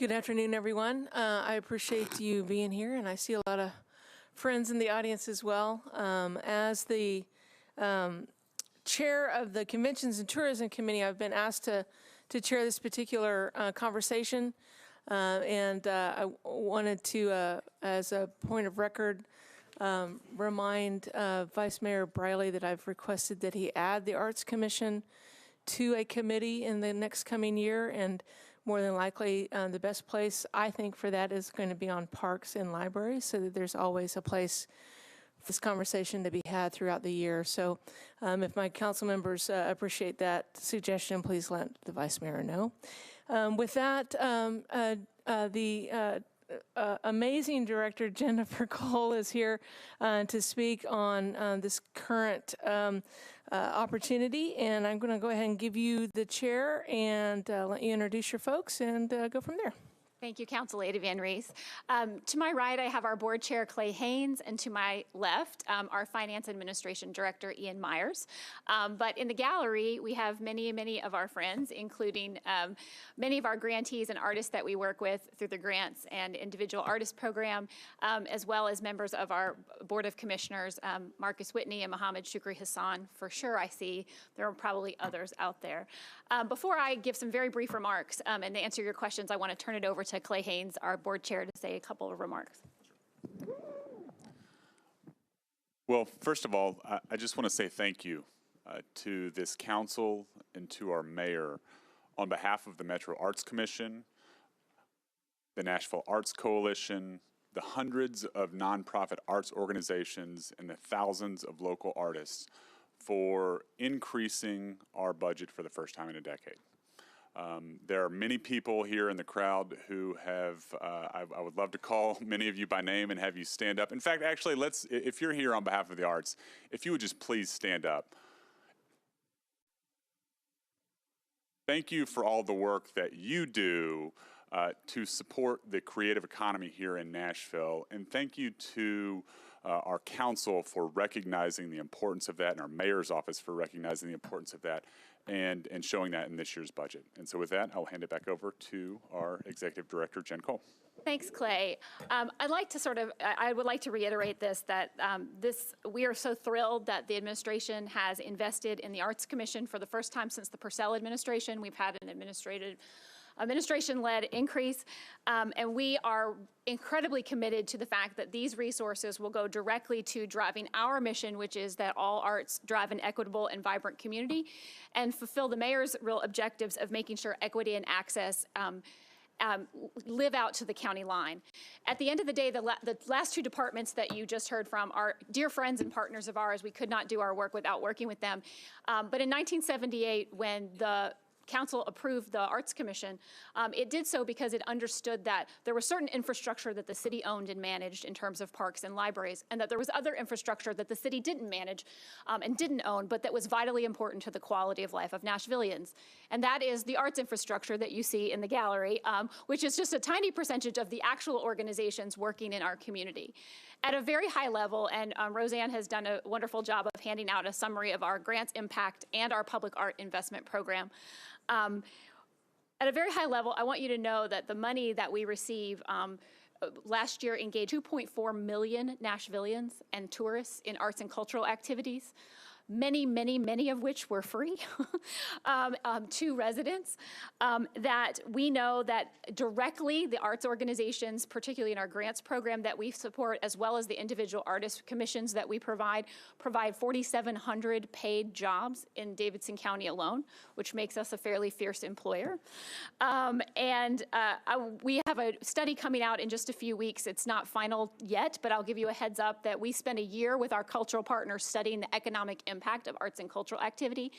Good afternoon, everyone. I appreciate you being here, and I see a lot of friends in the audience as well. As the chair of the Conventions and Tourism Committee, I've been asked to chair this particular conversation, and I wanted to, as a point of record, remind Vice Mayor Briley that I've requested that he add the Arts Commission to a committee in the next coming year, and more than likely the best place I think for that is going to be on parks and libraries, so that there's always a place for this conversation to be had throughout the year. So if my council members appreciate that suggestion, please let the Vice Mayor know. With that, the amazing director Jennifer Cole is here to speak on this current opportunity, and I'm going to go ahead and give you the chair and let you introduce your folks and go from there. Thank you, Council Lady Van Rees. To my right, I have our board chair, Clay Haynes, and to my left, our Finance Administration Director, Ian Myers. But in the gallery, we have many of our friends, including many of our grantees and artists that we work with through the Grants and Individual Artist Program, as well as members of our Board of Commissioners, Marcus Whitney and Mohammed Shukri Hassan. For sure, I see there are probably others out there. Before I give some very brief remarks and to answer your questions, I want to turn it over to Clay Haynes, our board chair, to say a couple of remarks. Well, first of all, I just want to say thank you to this council and to our mayor on behalf of the Metro Arts Commission, the Nashville Arts Coalition, the hundreds of nonprofit arts organizations, and the thousands of local artists for increasing our budget for the first time in a decade. There are many people here in the crowd who have, I would love to call many of you by name and have you stand up. In fact, actually, if you're here on behalf of the arts, if you would just please stand up. Thank you for all the work that you do to support the creative economy here in Nashville. And thank you to our council for recognizing the importance of that, and our mayor's office for recognizing the importance of that, and showing that in this year's budget. And so with that, I'll hand it back over to our Executive Director, Jen Cole. Thanks, Clay. I would like to reiterate that we are so thrilled that the administration has invested in the Arts Commission for the first time since the Purcell administration. We've had an administration-led increase, and we are incredibly committed to the fact that these resources will go directly to driving our mission, which is that all arts drive an equitable and vibrant community, and fulfill the mayor's real objectives of making sure equity and access live out to the county line. At the end of the day, the last two departments that you just heard from are dear friends and partners of ours. We could not do our work without working with them. But in 1978, when the Council approved the Arts Commission, it did so because it understood that there was certain infrastructure that the city owned and managed in terms of parks and libraries, and that there was other infrastructure that the city didn't manage and didn't own, but that was vitally important to the quality of life of Nashvillians. And that is the arts infrastructure that you see in the gallery, which is just a tiny percentage of the actual organizations working in our community. At a very high level, and Roseanne has done a wonderful job of handing out a summary of our grants impact and our public art investment program. At a very high level, I want you to know that the money that we receive last year engaged 2.4 million Nashvillians and tourists in arts and cultural activities. Many of which were free to residents, that we know that directly the arts organizations, particularly in our grants program that we support, as well as the individual artist commissions that we provide 4,700 paid jobs in Davidson County alone, which makes us a fairly fierce employer. We have a study coming out in just a few weeks. It's not final yet, but I'll give you a heads up that we spent a year with our cultural partners studying the economic impact of arts and cultural activity,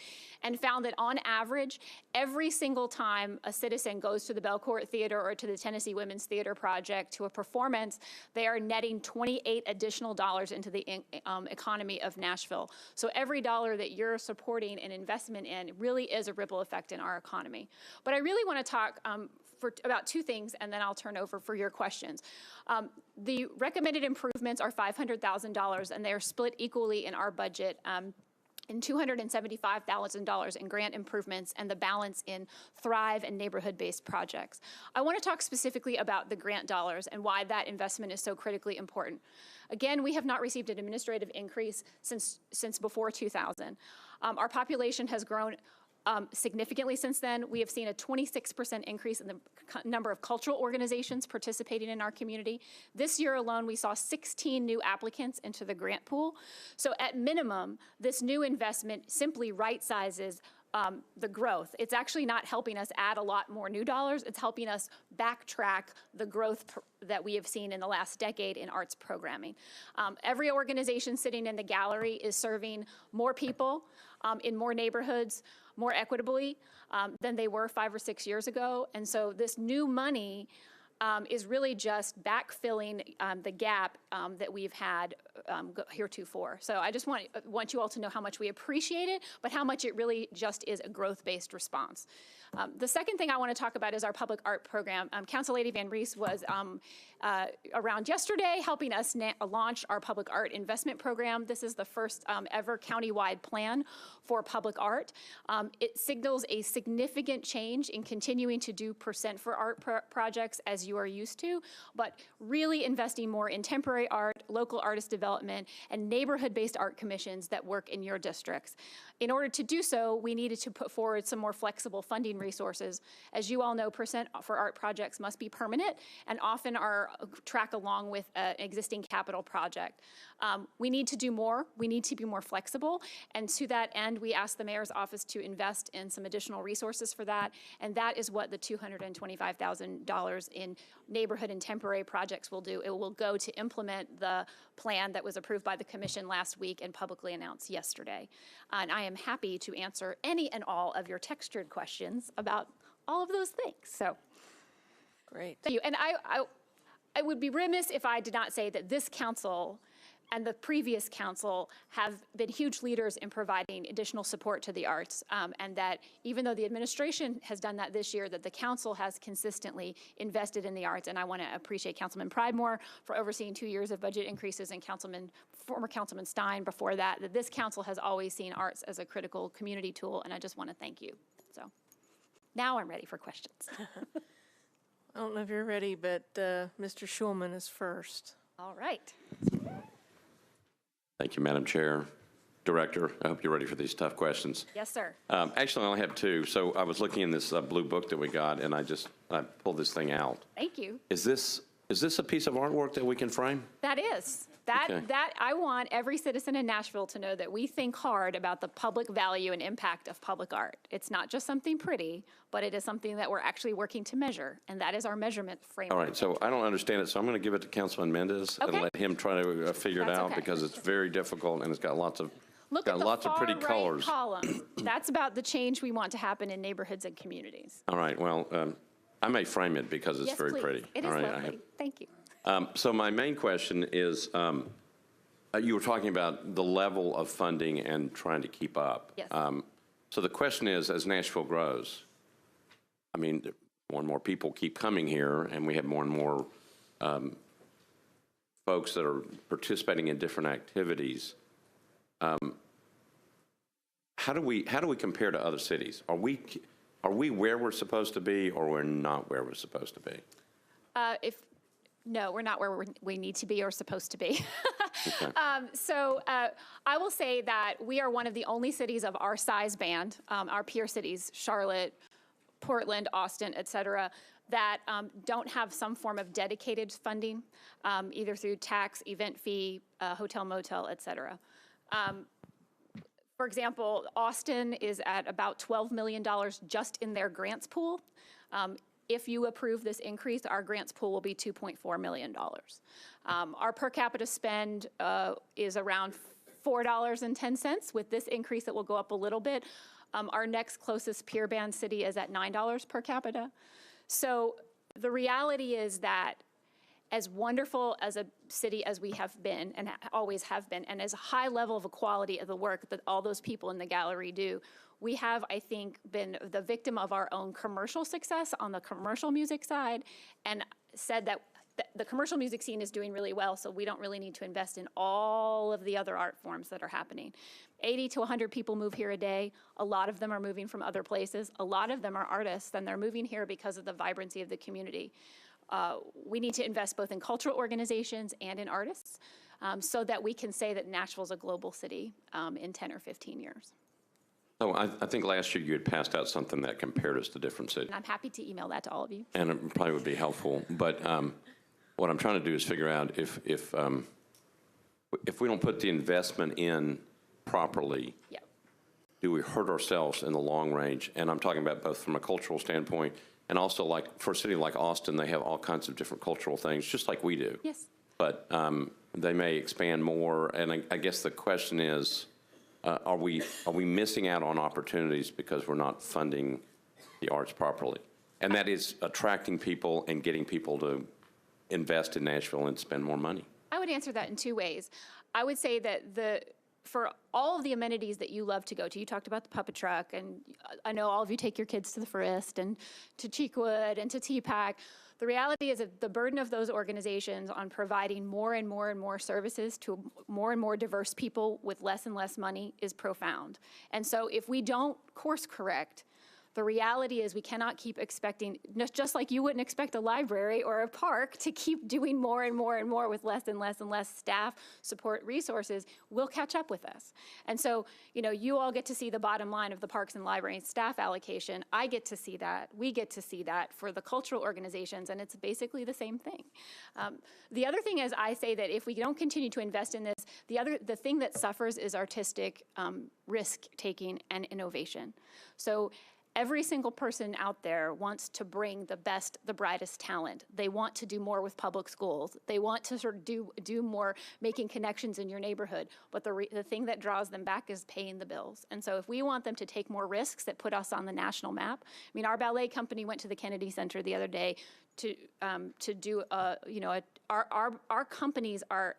and found that on average, every single time a citizen goes to the Belcourt Theater or to the Tennessee Women's Theater Project to a performance, they are netting $28 additional into the economy of Nashville. So every dollar that you're supporting an investment in really is a ripple effect in our economy. But I really want to talk about two things, and then I'll turn over for your questions. The recommended improvements are $500,000, and they are split equally in our budget and $275,000 in grant improvements, and the balance in Thrive and neighborhood-based projects. I want to talk specifically about the grant dollars and why that investment is so critically important. Again, we have not received an administrative increase since before 2000. Our population has grown significantly since then. We have seen a 26% increase in the number of cultural organizations participating in our community. This year alone, we saw 16 new applicants into the grant pool. So at minimum, this new investment simply right-sizes the growth. It's actually not helping us add a lot more new dollars. It's helping us backtrack the growth that we have seen in the last decade in arts programming. Every organization sitting in the gallery is serving more people in more neighborhoods more equitably than they were 5 or 6 years ago. And so this new money is really just backfilling the gap that we've had heretofore. So I just want you all to know how much we appreciate it, but how much it really just is a growth-based response. The second thing I want to talk about is our public art program. Council Lady Van Rees was around yesterday helping us launch our public art investment program. This is the first ever countywide plan for public art. It signals a significant change in continuing to do percent for art projects as you are used to, but really investing more in temporary art, local artist development, and neighborhood-based art commissions that work in your districts. In order to do so, we needed to put forward some more flexible funding resources. As you all know, percent for art projects must be permanent and often are track along with an existing capital project. We need to do more. We need to be more flexible. And to that end, we asked the mayor's office to invest in some additional resources for that. And that is what the $225,000 in neighborhood and temporary projects will do. It will go to implement the plan that was approved by the commission last week and publicly announced yesterday. And I am happy to answer any and all of your textured questions about all of those things. So, Great. thank you. And I would be remiss if I did not say that this council and the previous council have been huge leaders in providing additional support to the arts, and that even though the administration has done that this year, that the council has consistently invested in the arts. And I want to appreciate Councilman Pridemore for overseeing 2 years of budget increases, and former Councilman Stein before that, that this council has always seen arts as a critical community tool, and I just want to thank you. So now I'm ready for questions. I don't know if you're ready, but Mr. Schulman is first. All right. Thank you, Madam Chair. Director, I hope you're ready for these tough questions. Yes, sir. Actually, I only have two. So I was looking in this blue book that we got, and I pulled this thing out. Thank you. Is this a piece of artwork that we can frame? That is. Okay. That I want every citizen in Nashville to know that we think hard about the public value and impact of public art. It's not just something pretty, but it is something that we're actually working to measure, and that is our measurement framework. All right, so I don't understand it, so I'm going to give it to Councilman Mendez and Okay. let him try to figure it That's out okay. because it's very difficult and it's got lots of Look at the lots of pretty far right colors. column. That's about the change we want to happen in neighborhoods and communities. All right, well, I may frame it because it's Yes, very please. pretty. It is All right, lovely. Thank you. So my main question is, you were talking about the level of funding and trying to keep up. Yes. So the question is, as Nashville grows, I mean, more and more people keep coming here, and we have more and more folks that are participating in different activities. How do we compare to other cities? Are we where we're supposed to be, or we're not where we're supposed to be? No, we're not where we need to be or supposed to be. Okay. I will say that we are one of the only cities of our size band, our peer cities, Charlotte, Portland, Austin, et cetera, that don't have some form of dedicated funding, either through tax, event fee, hotel, motel, et cetera. For example, Austin is at about $12 million just in their grants pool. If you approve this increase, our grants pool will be $2.4 million. Our per capita spend is around $4.10. With this increase, it will go up a little bit. Our next closest peer band city is at $9 per capita. So the reality is that as wonderful as a city as we have been and always have been, and as a high level of quality of the work that all those people in the gallery do, we have, I think, been the victim of our own commercial success on the commercial music side, and said that the commercial music scene is doing really well, so we don't really need to invest in all of the other art forms that are happening. 80 to 100 people move here a day. A lot of them are moving from other places. A lot of them are artists, and they're moving here because of the vibrancy of the community. We need to invest both in cultural organizations and in artists so that we can say that Nashville's a global city in 10 or 15 years. So I think last year you had passed out something that compared us to different cities. And I'm happy to email that to all of you. And it probably would be helpful, but what I'm trying to do is figure out if we don't put the investment in properly, Yeah. do we hurt ourselves in the long range? And I'm talking about both from a cultural standpoint and also like for a city like Austin, they have all kinds of different cultural things, just like we do. Yes. But they may expand more, and I guess the question is, are we missing out on opportunities because we're not funding the arts properly? And that is attracting people and getting people to invest in Nashville and spend more money. I would answer that in two ways. I would say that for all of the amenities that you love to go to, you talked about the puppet truck, and I know all of you take your kids to the Forest and to Cheekwood and to TPAC. The reality is that the burden of those organizations on providing more and more and more services to more and more diverse people with less and less money is profound. And so if we don't course correct, the reality is we cannot keep expecting, just like you wouldn't expect a library or a park to keep doing more and more and more with less and less and less staff, support, resources, will catch up with us. And so, you all get to see the bottom line of the parks and libraries staff allocation. I get to see that. We get to see that for the cultural organizations, and it's basically the same thing. The other thing is, I say that if we don't continue to invest in this, the thing that suffers is artistic risk-taking and innovation. So every single person out there wants to bring the best, the brightest talent. They want to do more with public schools. They want to sort of do more making connections in your neighborhood. But the thing that draws them back is paying the bills. And so if we want them to take more risks that put us on the national map, I mean, our ballet company went to the Kennedy Center the other day to do our companies, our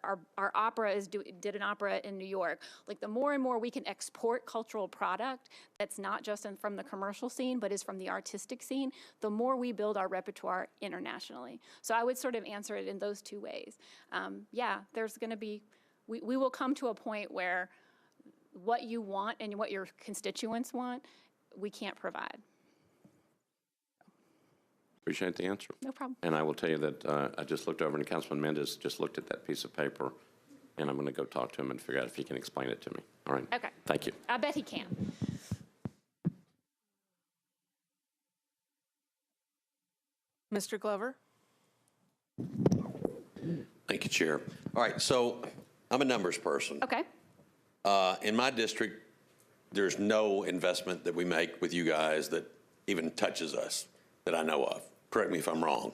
opera did an opera in New York. Like, the more and more we can export cultural product that's not just from the commercial scene, but is from the artistic scene, the more we build our repertoire internationally. So I would sort of answer it in those two ways. Yeah, there's going to be, we will come to a point where what you want and what your constituents want, we can't provide. Appreciate the answer. No problem. And I will tell you that I just looked over, and Councilman Mendez just looked at that piece of paper, and I'm going to go talk to him and figure out if he can explain it to me. All right? Okay. Thank you. I bet he can. Mr. Glover? Thank you, Chair. All right, so I'm a numbers person. Okay. In my district, there's no investment that we make with you guys that even touches us that I know of. Correct me if I'm wrong.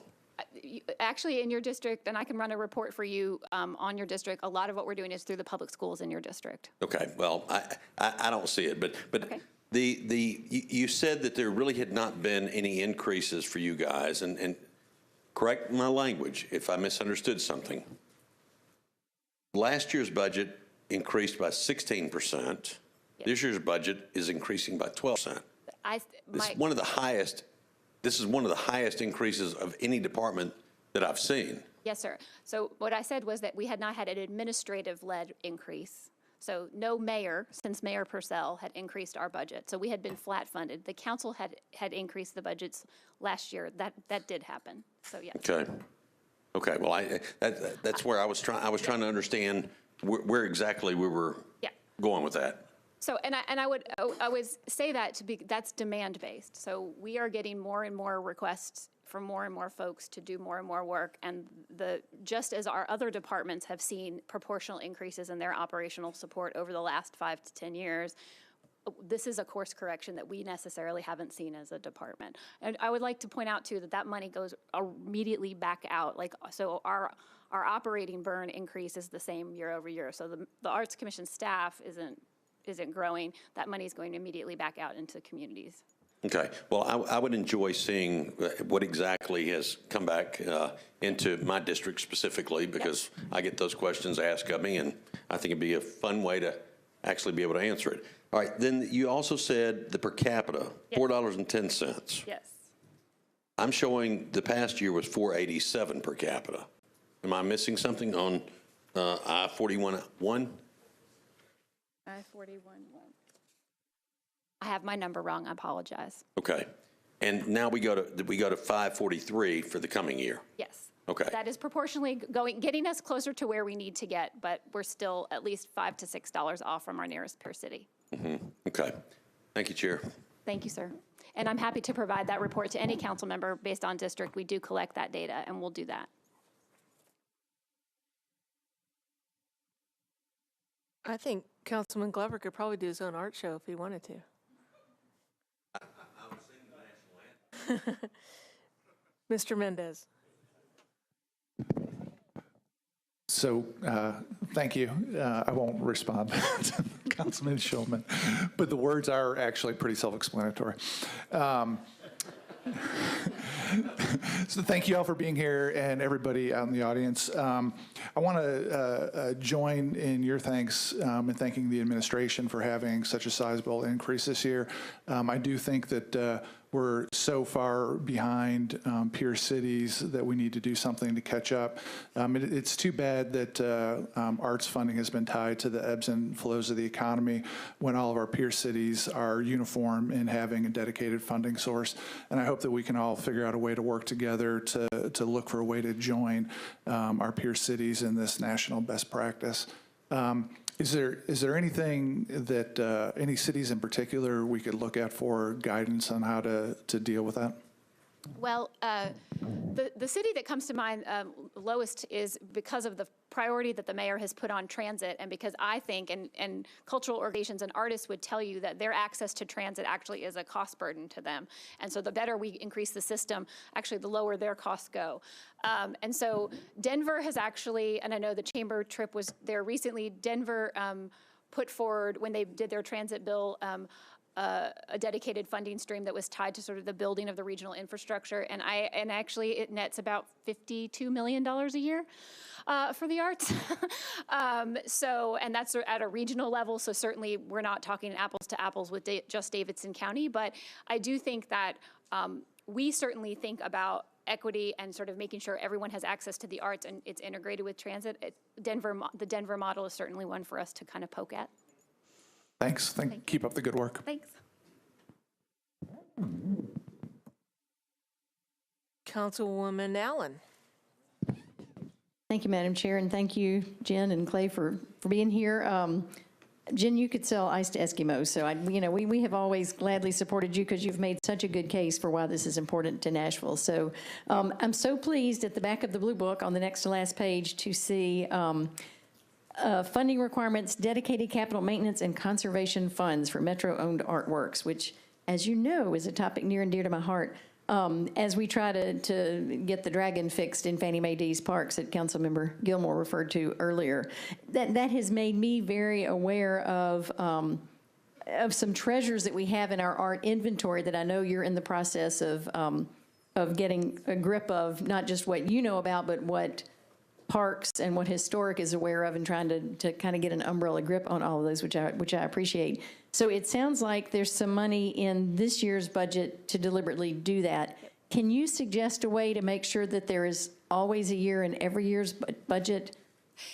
Actually, in your district, and I can run a report for you on your district, a lot of what we're doing is through the public schools in your district. Okay, well, I don't see it, but Okay. You said that there really had not been any increases for you guys, and correct my language if I misunderstood something. Last year's budget increased by 16%. Yes. This year's budget is increasing by 12%. This is one of the highest increases of any department that I've seen. Yes, sir. So what I said was that we had not had an administrative-led increase. So no mayor, since Mayor Purcell, had increased our budget. So we had been flat funded. The council had increased the budgets last year. That did happen. So yes. Okay. Well, that's where I was trying to understand where exactly we were going with that. So, and I would say that that's demand based. So we are getting more and more requests from more and more folks to do more and more work, and just as our other departments have seen proportional increases in their operational support over the last 5 to 10 years, this is a course correction that we necessarily haven't seen as a department. And I would like to point out too that money goes immediately back out. So our operating burn increase is the same year over year. So the Arts Commission staff isn't growing. That money is going immediately back out into communities. Okay. Well, I would enjoy seeing what exactly has come back into my district specifically, because I get those questions asked of me, and I think it'd be a fun way to actually be able to answer it. All right. Then you also said the per capita, $4.10. Yes. I'm showing the past year was $4.87 per capita. Am I missing something on I-41-1? I-41. I have my number wrong. I apologize. Okay. And now we go to 543 for the coming year. Yes. Okay. That is proportionally getting us closer to where we need to get, but we're still at least $5 to $6 off from our nearest peer city. Okay. Thank you, Chair. Thank you, sir. And I'm happy to provide that report to any council member based on district. We do collect that data, and we'll do that. I think Councilman Glover could probably do his own art show if he wanted to. Mr. Mendez. So, thank you. I won't respond to Councilman Schulman, but the words are actually pretty self-explanatory. So thank you all for being here and everybody out in the audience. I want to join in your thanks in thanking the administration for having such a sizable increase this year. I do think that we're so far behind peer cities that we need to do something to catch up. It's too bad that arts funding has been tied to the ebbs and flows of the economy when all of our peer cities are uniform in having a dedicated funding source. And I hope that we can all figure out a way to work together to look for a way to join our peer cities in this national best practice. Is there anything that, any cities in particular we could look at for guidance on how to deal with that? Well, the city that comes to mind lowest is because of the priority that the mayor has put on transit, and because I think, and cultural organizations and artists would tell you that their access to transit actually is a cost burden to them. And so the better we increase the system, actually the lower their costs go. And so Denver has actually, and I know the chamber trip was there recently, Denver put forward, when they did their transit bill, a dedicated funding stream that was tied to sort of the building of the regional infrastructure, and actually it nets about $52 million a year for the arts. And that's at a regional level, so certainly we're not talking apples to apples with just Davidson County, but I do think that we certainly think about equity and sort of making sure everyone has access to the arts and it's integrated with transit. The Denver model is certainly one for us to kind of poke at. Thanks. Keep up the good work. Thanks. Councilwoman Allen. Thank you, Madam Chair, and thank you, Jen and Clay, for being here. Jen, you could sell ice to Eskimos, so we have always gladly supported you because you've made such a good case for why this is important to Nashville. So I'm so pleased at the back of the Blue Book on the next to last page to see funding requirements, dedicated capital maintenance, and conservation funds for Metro-owned artworks, which, as you know, is a topic near and dear to my heart. As we try to get the dragon fixed in Fannie Mae D's parks that Councilmember Gilmore referred to earlier, that has made me very aware of some treasures that we have in our art inventory that I know you're in the process of getting a grip of, not just what you know about, but what Parks and what Historic is aware of, and trying to kind of get an umbrella grip on all of those, which I appreciate. So it sounds like there's some money in this year's budget to deliberately do that. Can you suggest a way to make sure that there is always a year in every year's budget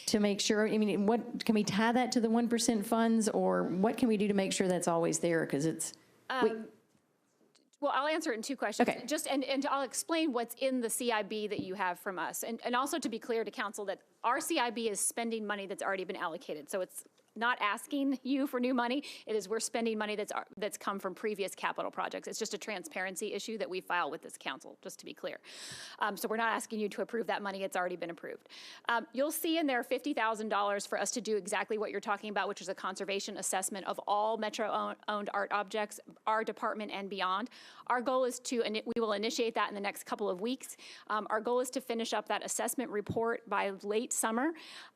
to make sure? I mean, what can we tie that to the 1% funds, or what can we do to make sure that's always there? Because it's well, I'll answer it in two questions. Okay. And I'll explain what's in the CIB that you have from us. And also to be clear to council that our CIB is spending money that's already been allocated. So it's not asking you for new money. It is we're spending money that's come from previous capital projects. It's just a transparency issue that we file with this council, just to be clear. So we're not asking you to approve that money. It's already been approved. You'll see in there $50,000 for us to do exactly what you're talking about, which is a conservation assessment of all Metro-owned art objects, our department and beyond. Our goal is we will initiate that in the next couple of weeks. Our goal is to finish up that assessment report by late summer.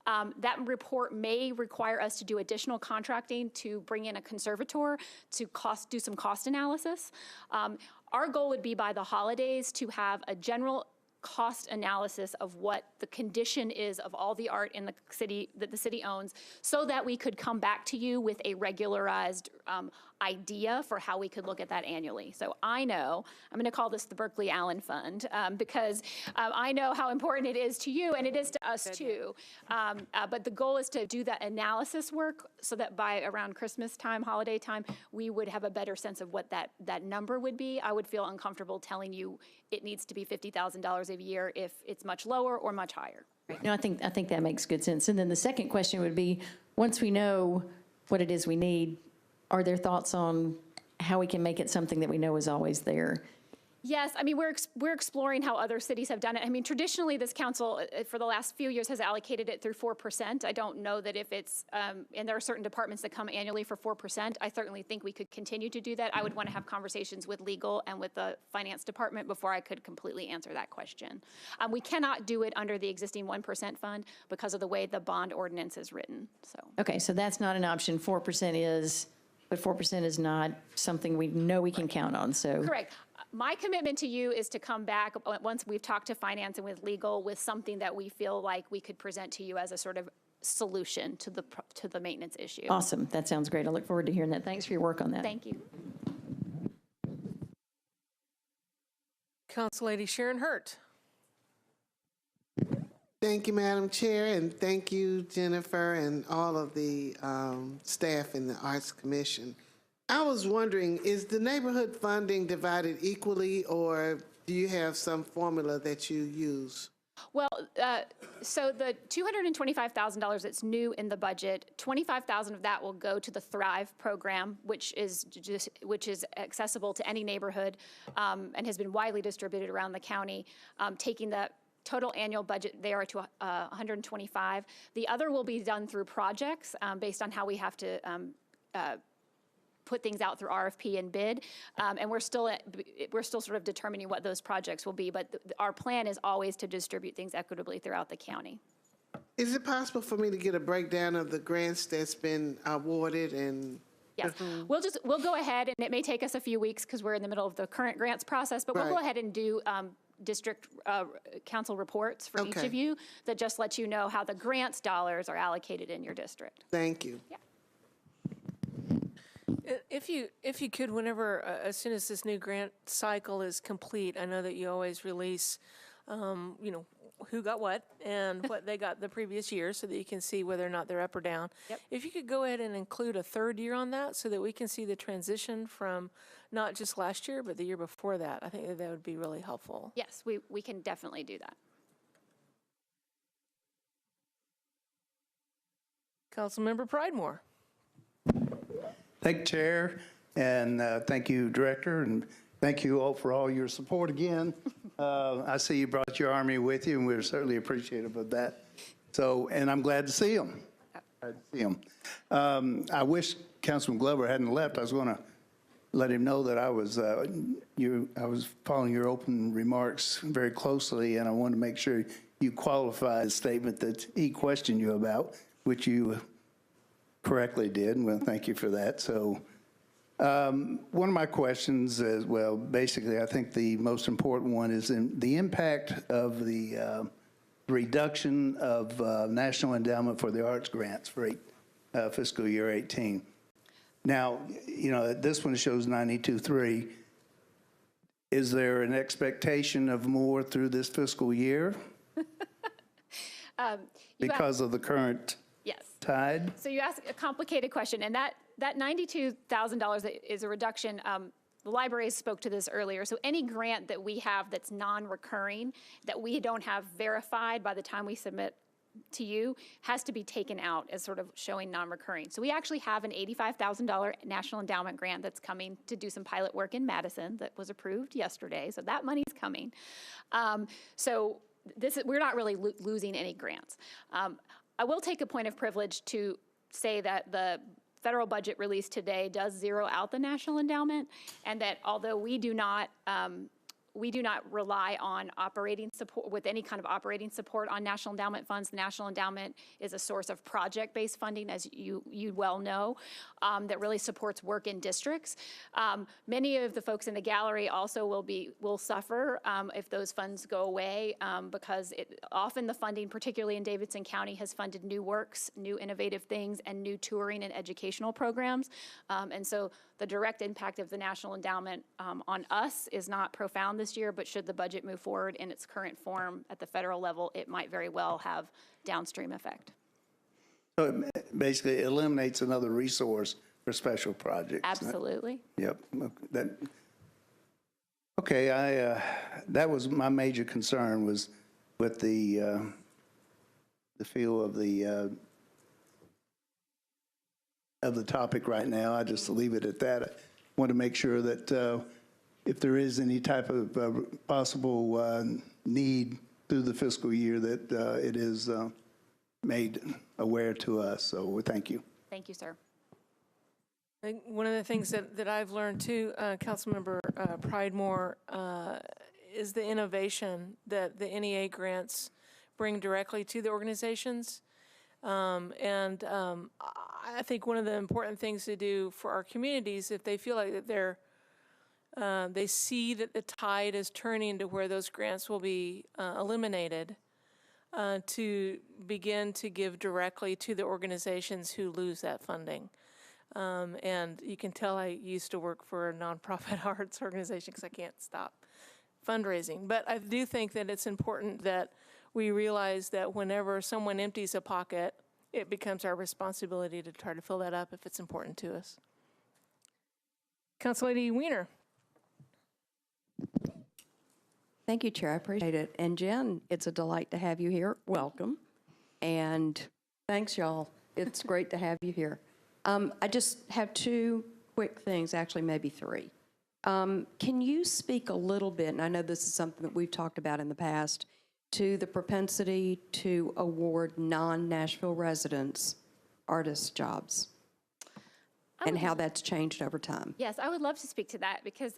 That report may require us to do additional contracting to bring in a conservator to do some cost analysis. Our goal would be by the holidays to have a general cost analysis of what the condition is of all the art in the city that the city owns, so that we could come back to you with a regularized idea for how we could look at that annually. So I know, I'm going to call this the Berkeley Allen Fund, because I know how important it is to you, and it is to us too. But the goal is to do that analysis work so that by around Christmas time, holiday time, we would have a better sense of what that number would be. I would feel uncomfortable telling you it needs to be $50,000 a year if it's much lower or much higher. No, I think that makes good sense. And then the second question would be, once we know what it is we need, are there thoughts on how we can make it something that we know is always there? Yes, I mean, we're exploring how other cities have done it. I mean, traditionally, this council, for the last few years, has allocated it through 4%. I don't know that if it's, and there are certain departments that come annually for 4%. I certainly think we could continue to do that. I would want to have conversations with legal and with the finance department before I could completely answer that question. We cannot do it under the existing 1% fund because of the way the bond ordinance is written, so. Okay, so that's not an option. 4% is, but 4% is not something we know we can count on, so. Correct. My commitment to you is to come back once we've talked to finance and with legal with something that we feel like we could present to you as a sort of solution to the maintenance issue. Awesome. That sounds great. I look forward to hearing that. Thanks for your work on that. Thank you. Council Lady Sharon Hurt. Thank you, Madam Chair, and thank you, Jennifer, and all of the staff in the Arts Commission. I was wondering, is the neighborhood funding divided equally, or do you have some formula that you use? Well, so the $225,000 that's new in the budget, $25,000 of that will go to the Thrive program, which is accessible to any neighborhood and has been widely distributed around the county, taking the total annual budget there to 125. The other will be done through projects based on how we have to put things out through RFP and bid, and we're still sort of determining what those projects will be. But our plan is always to distribute things equitably throughout the county. Is it possible for me to get a breakdown of the grants that's been awarded and? Yes, we'll go ahead, and it may take us a few weeks because we're in the middle of the current grants process, but we'll go ahead and do district council reports for each of you that just let you know how the grants dollars are allocated in your district. Thank you. Yeah. If you could, whenever, as soon as this new grant cycle is complete, I know that you always release, who got what and what they got the previous year so that you can see whether or not they're up or down. Yep. If you could go ahead and include a third year on that so that we can see the transition from not just last year, but the year before that, I think that would be really helpful. Yes, we can definitely do that. Councilmember Pridemore. Thank you, Chair, and thank you, Director, and thank you all for all your support again. I see you brought your Army with you, and we're certainly appreciative of that. So, and I'm glad to see them. I wish Councilman Glover hadn't left. I was going to let him know that I was following your open remarks very closely, and I wanted to make sure you qualified the statement that he questioned you about, which you correctly did, and well, thank you for that. So one of my questions is, well, basically, I think the most important one is in the impact of the reduction of National Endowment for the Arts grants for fiscal year 18. Now, this one shows 92.3. Is there an expectation of more through this fiscal year because of the current tide? So you asked a complicated question, and that $92,000 is a reduction. The library spoke to this earlier. So any grant that we have that's non-recurring, that we don't have verified by the time we submit to you, has to be taken out as sort of showing non-recurring. So we actually have an $85,000 National Endowment grant that's coming to do some pilot work in Madison that was approved yesterday. So that money's coming. So we're not really losing any grants. I will take a point of privilege to say that the federal budget released today does zero out the National Endowment, and that although we do not we do not rely on operating support with any kind of operating support on National Endowment funds. The National Endowment is a source of project-based funding, as you well know, that really supports work in districts. Many of the folks in the gallery also will suffer if those funds go away because often the funding, particularly in Davidson County, has funded new works, new innovative things, and new touring and educational programs. And so the direct impact of the National Endowment on us is not profound this year, but should the budget move forward in its current form at the federal level, it might very well have downstream effect. So it basically eliminates another resource for special projects. Absolutely. Yep. Okay, that was my major concern, was with the feel of the topic right now. I just leave it at that. I want to make sure that if there is any type of possible need through the fiscal year, that it is made aware to us. So thank you. Thank you, sir. I think one of the things that I've learned too, Councilmember Pridemore, is the innovation that the NEA grants bring directly to the organizations. I think one of the important things to do for our communities, if they feel like that they see that the tide is turning to where those grants will be eliminated, to begin to give directly to the organizations who lose that funding. And you can tell I used to work for a nonprofit arts organization because I can't stop fundraising. But I do think that it's important that we realize that whenever someone empties a pocket, it becomes our responsibility to try to fill that up if it's important to us. Council Lady Weiner. Thank you, Chair. I appreciate it. And Jen, it's a delight to have you here. Welcome. And thanks, y'all. It's great to have you here. I just have two quick things, actually maybe three. Can you speak a little bit, and I know this is something that we've talked about in the past, to the propensity to award non-Nashville residents artist jobs and how that's changed over time? Yes, I would love to speak to that because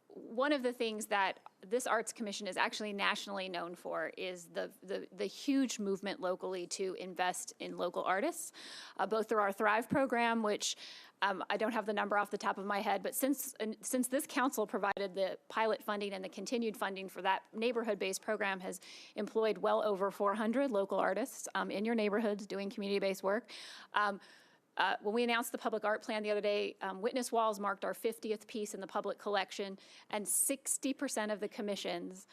one of the things that this Arts Commission is actually nationally known for is the huge movement locally to invest in local artists, both through our Thrive program, which I don't have the number off the top of my head, but since this council provided the pilot funding and the continued funding for that neighborhood-based program has employed well over 400 local artists in your neighborhoods doing community-based work. When we announced the public art plan the other day, Witness Walls marked our 50th piece in the public collection, and 60% of the commissions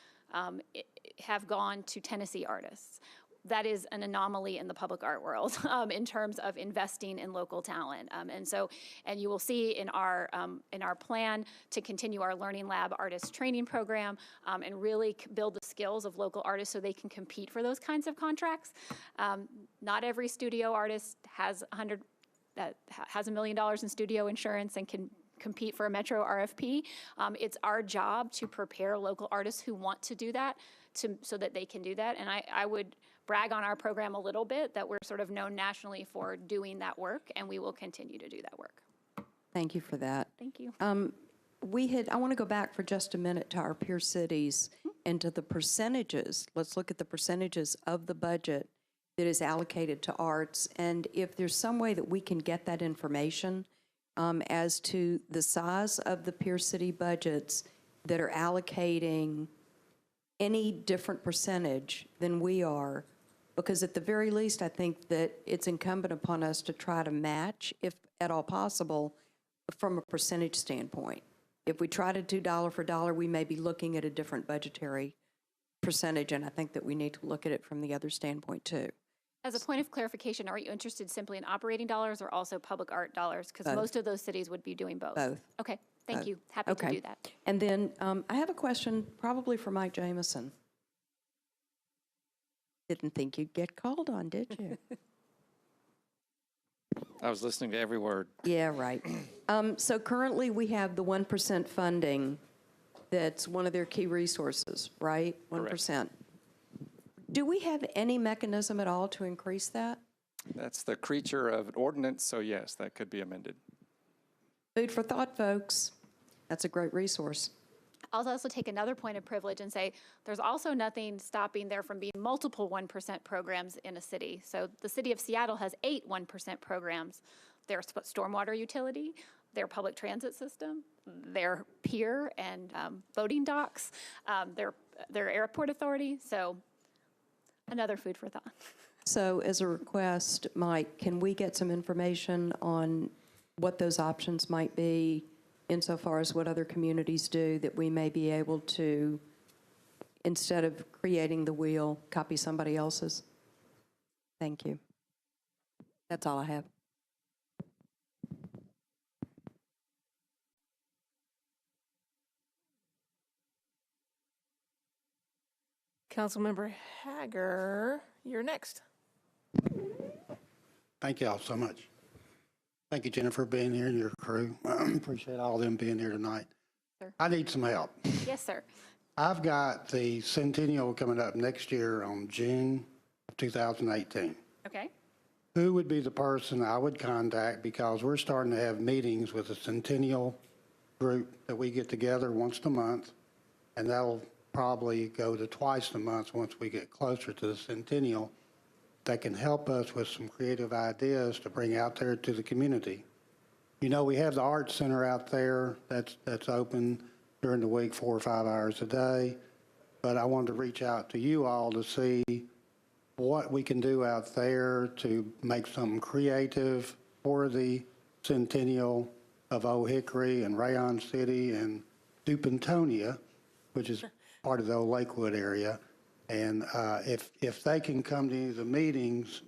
have gone to Tennessee artists. That is an anomaly in the public art world in terms of investing in local talent. And you will see in our plan to continue our Learning Lab artist training program and really build the skills of local artists so they can compete for those kinds of contracts. Not every studio artist has $1 million in studio insurance and can compete for a Metro RFP. It's our job to prepare local artists who want to do that so that they can do that. And I would brag on our program a little bit that we're sort of known nationally for doing that work, and we will continue to do that work. Thank you for that. Thank you. I want to go back for just a minute to our peer cities and to the percentages. Let's look at the percentages of the budget that is allocated to arts, and if there's some way that we can get that information as to the size of the peer city budgets that are allocating any different percentage than we are, because at the very least, I think that it's incumbent upon us to try to match, if at all possible, from a percentage standpoint. If we try to do dollar for dollar, we may be looking at a different budgetary percentage, and I think that we need to look at it from the other standpoint too. As a point of clarification, are you interested simply in operating dollars or also public art dollars? Because most of those cities would be doing both. Both. Okay, thank you. Happy to do that. And then I have a question probably for Mike Jamison. Didn't think you'd get called on, did you? I was listening to every word. Yeah, right. So currently we have the 1% funding that's one of their key resources, right? 1%. Do we have any mechanism at all to increase that? That's the creature of an ordinance, so yes, that could be amended. Food for thought, folks. That's a great resource. I'll also take another point of privilege and say there's also nothing stopping there from being multiple 1% programs in a city. So the city of Seattle has 8 1% programs. Their stormwater utility, their public transit system, their pier and boating docks, their airport authority. So another food for thought. So as a request, Mike, can we get some information on what those options might be insofar as what other communities do, that we may be able to, instead of creating the wheel, copy somebody else's? Thank you. That's all I have. Councilmember Hager, you're next. Thank you all so much. Thank you, Jennifer, being here and your crew. Appreciate all of them being here tonight. Sure. I need some help. Yes, sir. I've got the centennial coming up next year on June of 2018. Okay. Who would be the person I would contact, because we're starting to have meetings with the centennial group that we get together once a month, and that'll probably go to twice a month once we get closer to the centennial, that can help us with some creative ideas to bring out there to the community. You know, we have the Arts Center out there that's open during the week 4 or 5 hours a day, but I wanted to reach out to you all to see what we can do out there to make something creative for the centennial of Old Hickory and Rayon City and Dupentonia, which is part of the old Lakewood area. And if they can come to any of the meetings,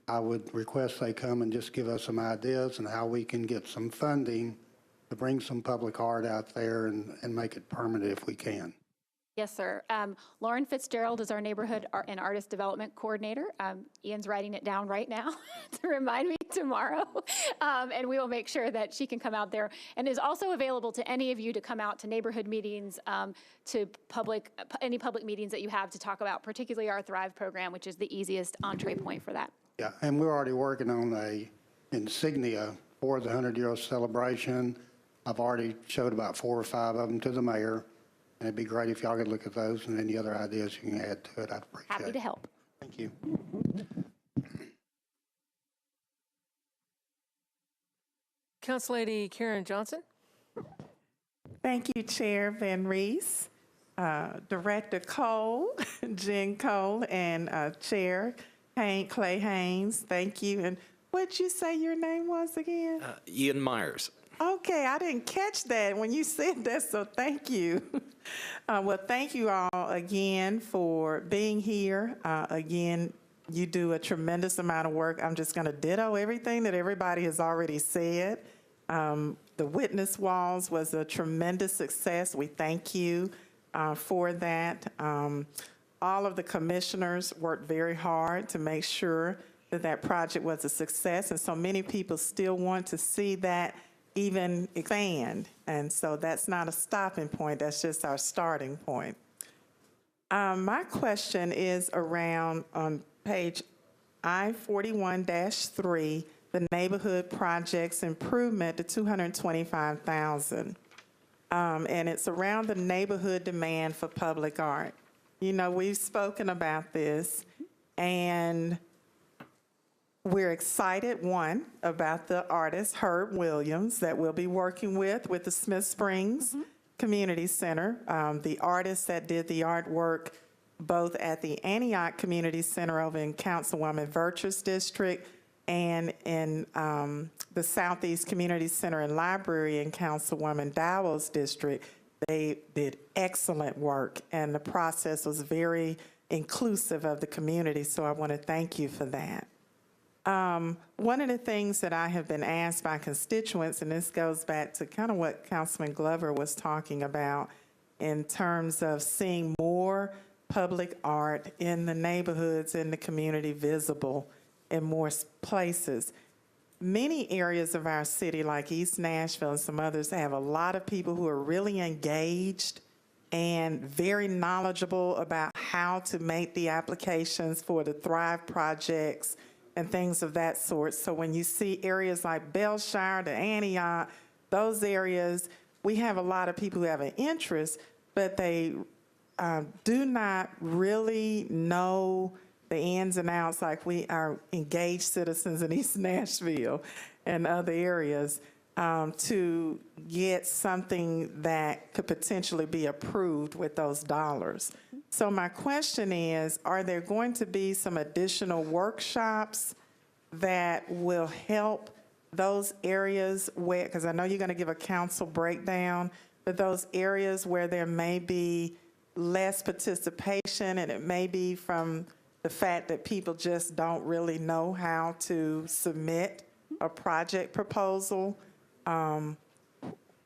I would request they come and just give us some ideas on how we can get some funding to bring some public art out there and make it permanent if we can. Yes, sir. Lauren Fitzgerald is our neighborhood and artist development coordinator. Ian's writing it down right now to remind me tomorrow. And we will make sure that she can come out there, and is also available to any of you to come out to neighborhood meetings, to any public meetings that you have to talk about, particularly our Thrive program, which is the easiest entree point for that. Yeah, and we're already working on a insignia for the 100-year celebration. I've already showed about 4 or 5 of them to the mayor. And it'd be great if y'all could look at those and any other ideas you can add to it. I'd appreciate it. Happy to help. Thank you. Council Lady Karen Johnson. Thank you, Chair Van Rees, Director Cole, Jen Cole, and Chair Clay Haynes. Thank you. And what'd you say your name was again? Ian Myers. Okay, I didn't catch that when you said that, so thank you. Well, thank you all again for being here. Again, you do a tremendous amount of work. I'm just going to ditto everything that everybody has already said. The witness walls was a tremendous success. We thank you for that. All of the commissioners worked very hard to make sure that that project was a success, and so many people still want to see that even expand. And so that's not a stopping point, that's just our starting point. My question is around on page I-41-3, the neighborhood projects improvement to $225,000. And it's around the neighborhood demand for public art. You know, we've spoken about this, and we're excited, one, about the artist Herb Williams that we'll be working with the Smith Springs Community Center. The artist that did the artwork both at the Antioch Community Center over in Councilwoman Virtue's district and in the Southeast Community Center and Library in Councilwoman Dowell's district. They did excellent work, and the process was very inclusive of the community, so I want to thank you for that. One of the things that I have been asked by constituents, and this goes back to kind of what Councilman Glover was talking about in terms of seeing more public art in the neighborhoods, in the community, visible in more places. Many areas of our city, like East Nashville and some others, have a lot of people who are really engaged and very knowledgeable about how to make the applications for the Thrive projects and things of that sort. So when you see areas like Bellshire, the Antioch, those areas, we have a lot of people who have an interest, but they do not really know the ins and outs like we are engaged citizens in East Nashville and other areas to get something that could potentially be approved with those dollars. So my question is, are there going to be some additional workshops that will help those areas where, because I know you're going to give a council breakdown, but those areas where there may be less participation, and it may be from the fact that people just don't really know how to submit a project proposal.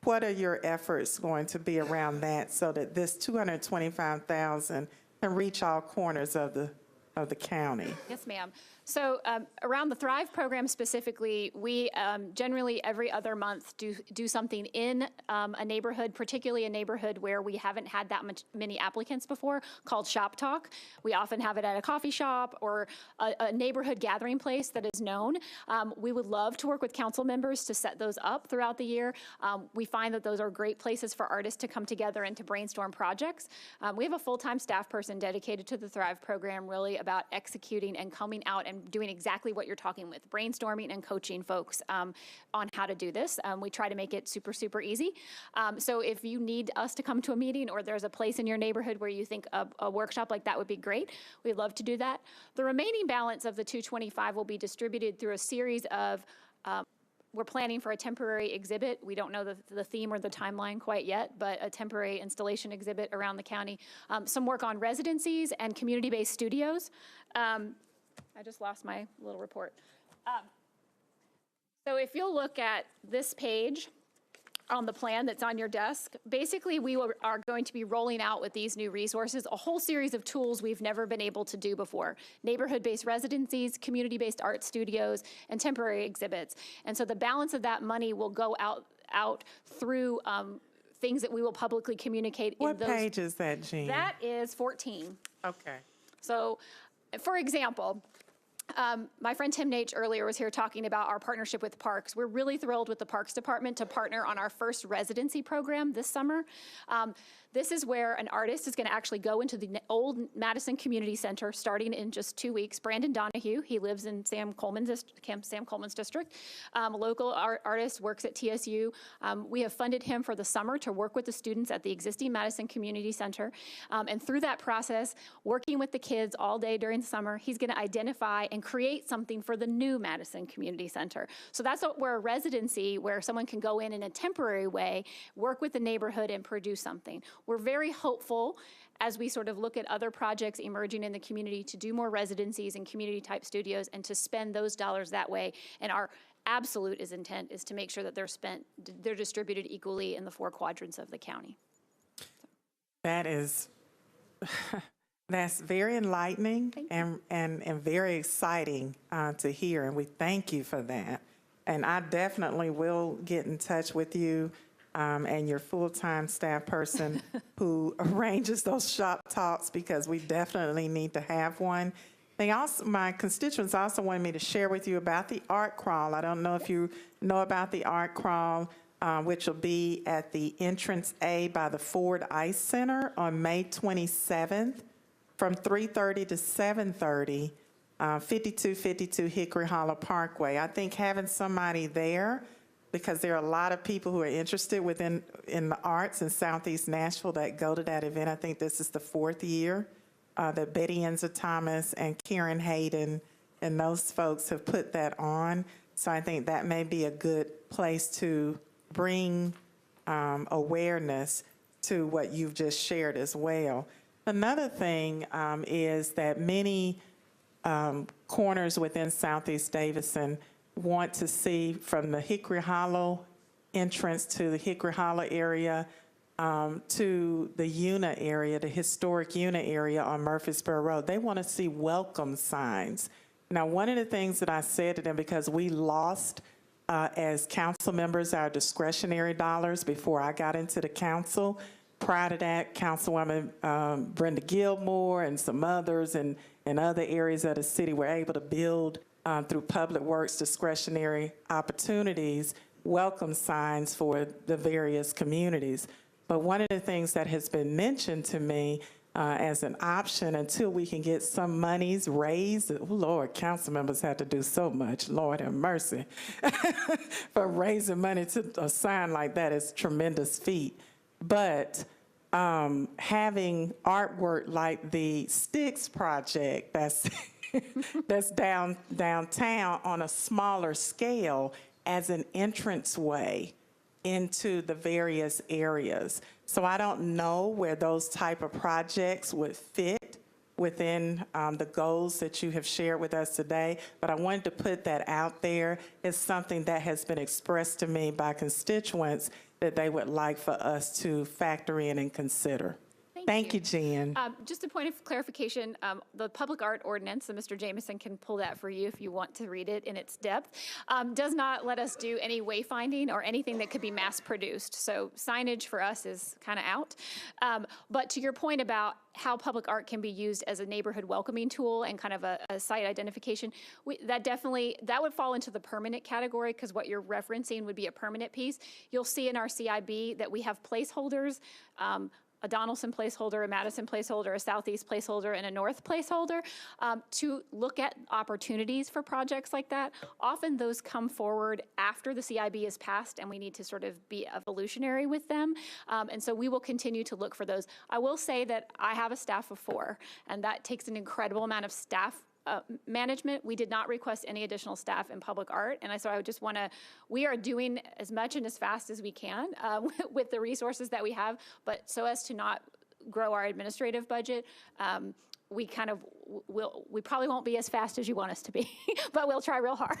What are your efforts going to be around that so that this $225,000 can reach all corners of the county? Yes, ma'am. So around the Thrive program specifically, we generally every other month do something in a neighborhood, particularly a neighborhood where we haven't had that many applicants before, called Shop Talk. We often have it at a coffee shop or a neighborhood gathering place that is known. We would love to work with council members to set those up throughout the year. We find that those are great places for artists to come together and to brainstorm projects. We have a full-time staff person dedicated to the Thrive program, really about executing and coming out and doing exactly what you're talking with, brainstorming and coaching folks on how to do this. We try to make it super, super easy. So if you need us to come to a meeting or there's a place in your neighborhood where you think a workshop like that would be great, we'd love to do that. The remaining balance of the 225 will be distributed through a series of we're planning for a temporary exhibit. We don't know the theme or the timeline quite yet, but a temporary installation exhibit around the county. Some work on residencies and community-based studios. I just lost my little report. So if you'll look at this page on the plan that's on your desk, basically we are going to be rolling out with these new resources a whole series of tools we've never been able to do before. Neighborhood-based residencies, community-based art studios, and temporary exhibits. And so the balance of that money will go out through things that we will publicly communicate. What page is that, Jean? That is 14. Okay. So, for example, my friend Tim Nate earlier was here talking about our partnership with Parks. We're really thrilled with the Parks Department to partner on our first residency program this summer. This is where an artist is going to actually go into the old Madison Community Center starting in just 2 weeks. Brandon Donahue, he lives in Sam Coleman's district. A local artist, works at TSU. We have funded him for the summer to work with the students at the existing Madison Community Center. And through that process, working with the kids all day during the summer, he's going to identify and create something for the new Madison Community Center. So that's where a residency, where someone can go in a temporary way, work with the neighborhood and produce something. We're very hopeful as we sort of look at other projects emerging in the community to do more residencies and community type studios and to spend those dollars that way. And our absolute intent is to make sure that they're distributed equally in the 4 quadrants of the county. That's very enlightening and very exciting to hear, and we thank you for that. And I definitely will get in touch with you and your full-time staff person who arranges those shop talks, because we definitely need to have one. My constituents also wanted me to share with you about the art crawl. I don't know if you know about the art crawl, which will be at the entrance A by the Ford Ice Center on May 27th from 3:30 to 7:30, 5252 Hickory Hollow Parkway. I think having somebody there, because there are a lot of people who are interested in the arts in Southeast Nashville that go to that event. I think this is the 4th year that Betty Enza Thomas and Karen Hayden and those folks have put that on. So I think that may be a good place to bring awareness to what you've just shared as well. Another thing is that many corners within Southeast Davidson want to see, from the Hickory Hollow entrance to the Hickory Hollow area to the Una area, the historic Una area on Murfreesboro Road, they want to see welcome signs. Now, one of the things that I said to them, because we lost as council members our discretionary dollars before I got into the council. Prior to that, Councilwoman Brenda Gilmore and some others and other areas of the city were able to build through Public Works discretionary opportunities, welcome signs for the various communities. But one of the things that has been mentioned to me as an option until we can get some monies raised, oh, Lord, council members have to do so much, Lord have mercy. But raising money to a sign like that is a tremendous feat. But having artwork like the Sticks project that's that's downtown on a smaller scale as an entranceway into the various areas. So I don't know where those type of projects would fit within the goals that you have shared with us today, but I wanted to put that out there as something that has been expressed to me by constituents that they would like for us to factor in and consider. Thank you, Jen. Just a point of clarification, the public art ordinance, and Mr. Jameson can pull that for you if you want to read it in its depth, does not let us do any wayfinding or anything that could be mass produced. So signage for us is kind of out. But to your point about how public art can be used as a neighborhood welcoming tool and kind of a site identification, that would fall into the permanent category, because what you're referencing would be a permanent piece. You'll see in our CIB that we have placeholders, a Donaldson placeholder, a Madison placeholder, a Southeast placeholder, and a North placeholder to look at opportunities for projects like that. Often those come forward after the CIB is passed, and we need to sort of be evolutionary with them. And so we will continue to look for those. I will say that I have a staff of 4, and that takes an incredible amount of staff management. We did not request any additional staff in public art, and so I would just want to, we are doing as much and as fast as we can with the resources that we have, but so as to not grow our administrative budget, we probably won't be as fast as you want us to be, but we'll try real hard.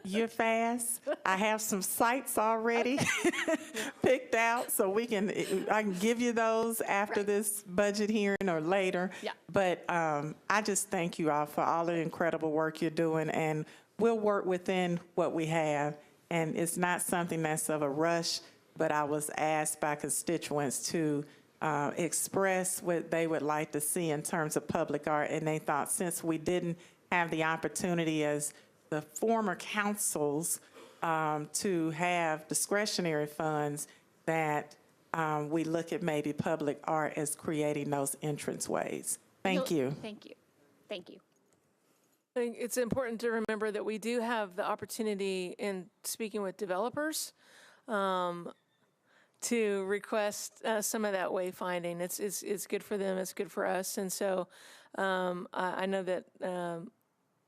You're fast. I have some sites already picked out, so I can give you those after this budget hearing or later. Yeah. But I just thank you all for all the incredible work you're doing, and we'll work within what we have. And it's not something that's of a rush, but I was asked by constituents to express what they would like to see in terms of public art, and they thought since we didn't have the opportunity as the former councils to have discretionary funds, that we look at maybe public art as creating those entranceways. Thank you. Thank you. Thank you. I think it's important to remember that we do have the opportunity in speaking with developers to request some of that wayfinding. It's good for them, it's good for us. And so I know that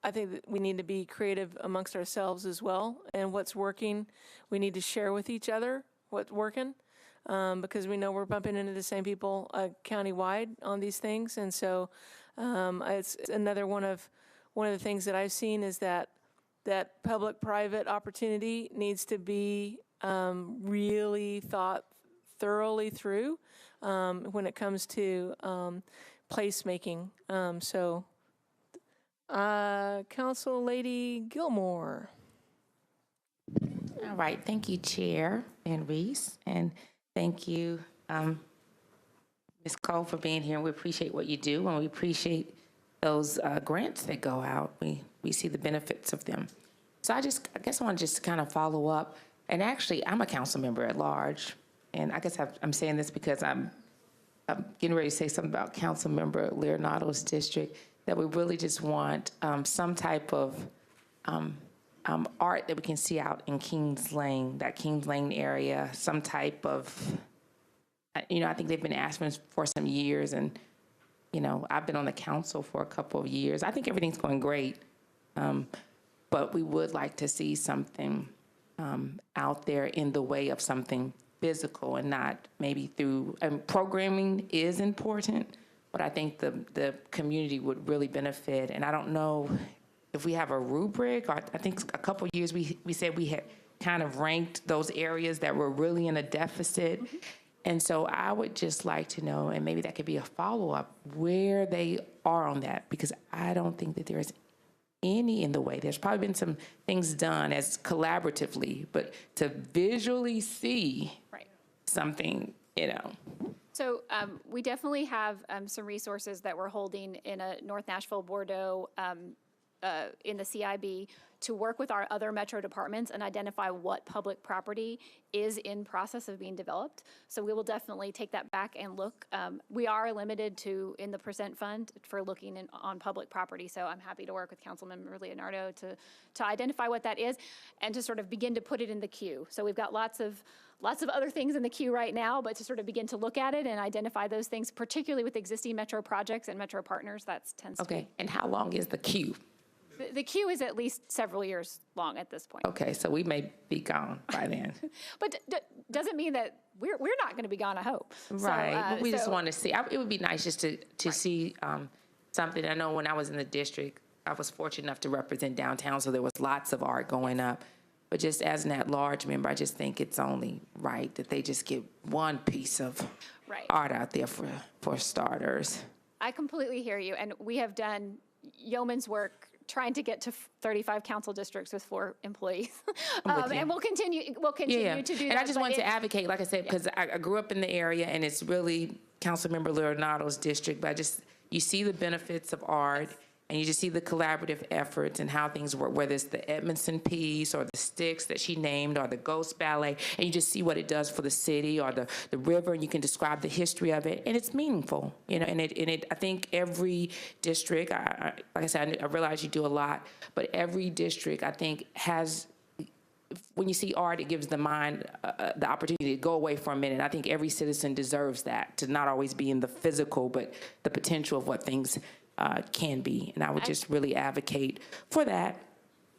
I think that we need to be creative amongst ourselves as well. And what's working, we need to share with each other what's working, because we know we're bumping into the same people countywide on these things. And so it's another one of the things that I've seen is that public-private opportunity needs to be really thought thoroughly through when it comes to placemaking. Council Lady Gilmore. All right, thank you, Chair Van Reese, and thank you, Ms. Cole, for being here. We appreciate what you do, and we appreciate those grants that go out. We see the benefits of them. So I guess I want to just kind of follow up. And actually, I'm a council member at large, and I guess I'm saying this because I'm getting ready to say something about Council Member Leonardo's district, that we really just want some type of art that we can see out in Kings Lane, that Kings Lane area, some type of, I think they've been asking for some years, and, I've been on the council for a couple of years. I think everything's going great, but we would like to see something out there in the way of something physical, and not maybe through programming is important, but I think the community would really benefit. And I don't know if we have a rubric, or I think a couple of years we said we had kind of ranked those areas that were really in a deficit. Mm-hmm. And so I would just like to know, and maybe that could be a follow-up, where they are on that, because I don't think that there is any in the way. There's probably been some things done as collaboratively, but to visually see something, So we definitely have some resources that we're holding in a North Nashville, Bordeaux, in the CIB to work with our other metro departments and identify what public property is in process of being developed. So we will definitely take that back and look. We are limited to, in the percent fund, for looking on public property. So I'm happy to work with Councilmember Leonardo to identify what that is and to sort of begin to put it in the queue. So we've got lots of other things in the queue right now, but to sort of begin to look at it and identify those things, particularly with existing metro projects and metro partners, that tends to be. Okay, and how long is the queue? The queue is at least several years long at this point. Okay, so we may be gone by then. But doesn't mean that we're not going to be gone, I hope. Right, So, but we just want to see, it would be nice just to see something. I know when I was in the district, I was fortunate enough to represent downtown, so there was lots of art going up. But just as an at-large member, I just think it's only right that they just get one piece of art out there for starters. I completely hear you, and we have done yeoman's work trying to get to 35 council districts with 4 employees. And we'll continue to do that. And I just wanted to advocate, like I said, because I grew up in the area, and it's really Councilmember Leonardo's district, but you see the benefits of art, and you just see the collaborative efforts and how things work, whether it's the Edmondson piece or the Sticks that she named or the Ghost Ballet, and you just see what it does for the city or the river, and you can describe the history of it, and it's meaningful, and I think every district, like I said, I realize you do a lot, but every district, I think, has, when you see art, it gives the mind the opportunity to go away for a minute. I think every citizen deserves that, to not always be in the physical, but the potential of what things can be. And I would just really advocate for that.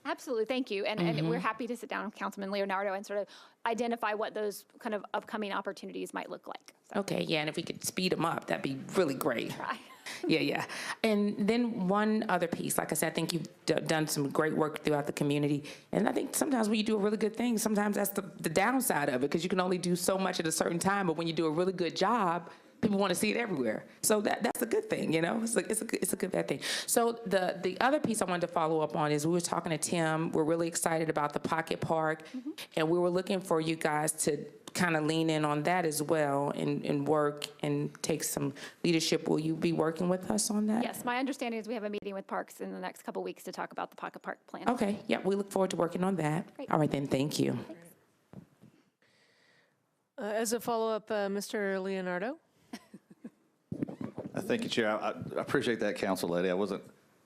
Absolutely, thank you. And we're happy to sit down with Councilman Leonardo and sort of identify what those kind of upcoming opportunities might look like. So. Okay, yeah, and if we could speed them up, that'd be really great. Right. Yeah. And then one other piece, like I said, I think you've done some great work throughout the community. And I think sometimes when you do a really good thing, sometimes that's the downside of it, because you can only do so much at a certain time. But when you do a really good job, people want to see it everywhere. So that's a good thing, It's a good bad thing. So the other piece I wanted to follow up on is we were talking to Tim. We're really excited about the Pocket Park, and we were looking for you guys to kind of lean in on that as well and work and take some leadership. Will you be working with us on that? Yes, my understanding is we have a meeting with Parks in the next couple weeks to talk about the Pocket Park plan. Okay, yeah, we look forward to working on that. Great. All right then, thank you. As a follow-up, Mr. Leonardo? Thank you, Chair. I appreciate that, Council Lady. I wasn't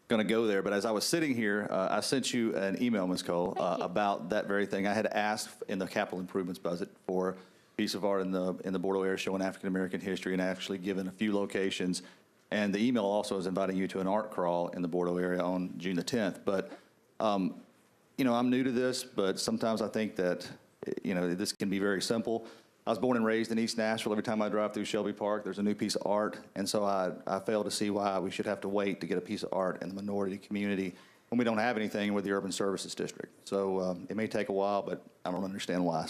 going to go there, but as I was sitting here, I sent you an email, Ms. Cole, about that very thing. I had asked in the capital improvements budget for a piece of art in the Bordeaux area showing African-American history, and actually given a few locations. And the email also is inviting you to an art crawl in the Bordeaux area on June the 10th. But, I'm new to this, but sometimes I think that, this can be very simple. I was born and raised in East Nashville. Every time I drive through Shelby Park, there's a new piece of art. And so I fail to see why we should have to wait to get a piece of art in the minority community when we don't have anything with the Urban Services District. So it may take a while, but I don't understand why.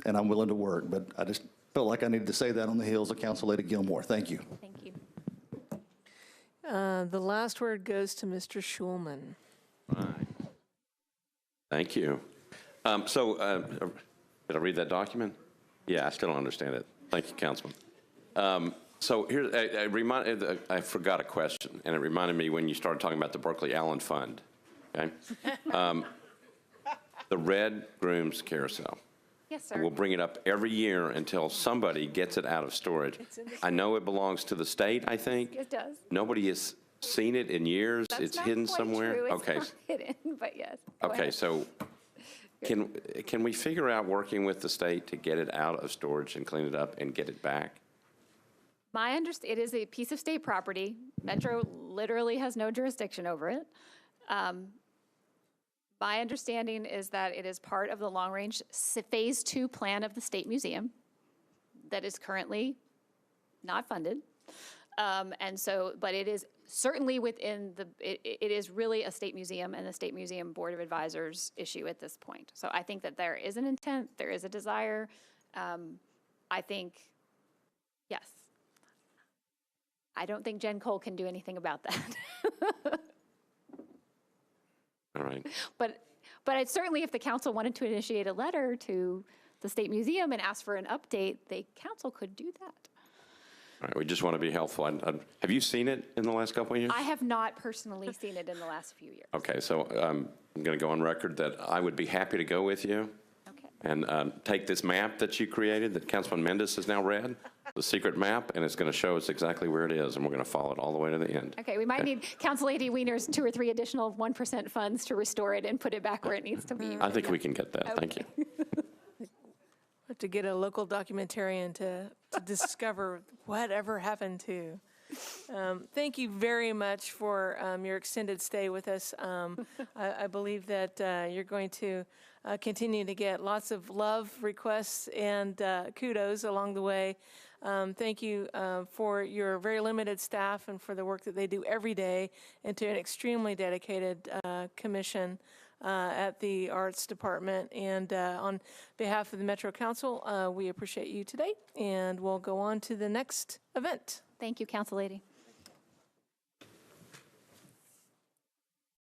And I'm willing to work, but I just felt like I needed to say that on the heels of Council Lady Gilmore. Thank you. Thank you. The last word goes to Mr. Schulman. Right. Thank you. Did I read that document? Yeah, I still don't understand it. Thank you, Councilman. So here, I forgot a question, and it reminded me when you started talking about the Berkeley Allen Fund. Okay, the Red Grooms Carousel. Yes, sir. We'll bring it up every year until somebody gets it out of storage. I know it belongs to the state. I think it does. Nobody has seen it in years. That's it's not hidden quite somewhere. True. It's Okay. not hidden, but yes. Go Okay, ahead. so. Can we figure out working with the state to get it out of storage and clean it up and get it back? It is a piece of state property. Metro literally has no jurisdiction over it. My understanding is that it is part of the long-range Phase 2 plan of the State Museum that is currently not funded. But it is certainly within it is really a state museum and the State Museum Board of Advisors issue at this point. So I think that there is an intent, there is a desire. I think, yes. I don't think Jen Cole can do anything about that. All right. But it's certainly, if the council wanted to initiate a letter to the State Museum and ask for an update, the council could do that. right, we just want to be helpful. Have you seen it in the last couple of years? I have not personally seen it in the last few years. Okay, so I'm going to go on record that I would be happy to go with you Okay. and take this map that you created, that Councilman Mendes has now read, the secret map, and it's going to show us exactly where it is, and we're going to follow it all the way to the end. Okay, we might need Council Lady Wiener's 2 or 3 additional 1% funds to restore it and put it back where it needs to be. I think we can get that. Thank you. Have to get a local documentarian to discover whatever happened to. Thank you very much for your extended stay with us. I believe that you're going to continue to get lots of love, requests, and kudos along the way. Thank you for your very limited staff and for the work that they do every day, and to an extremely dedicated commission at the Arts Department. And on behalf of the Metro Council, we appreciate you today, and we'll go on to the next event. Thank you, Council Lady.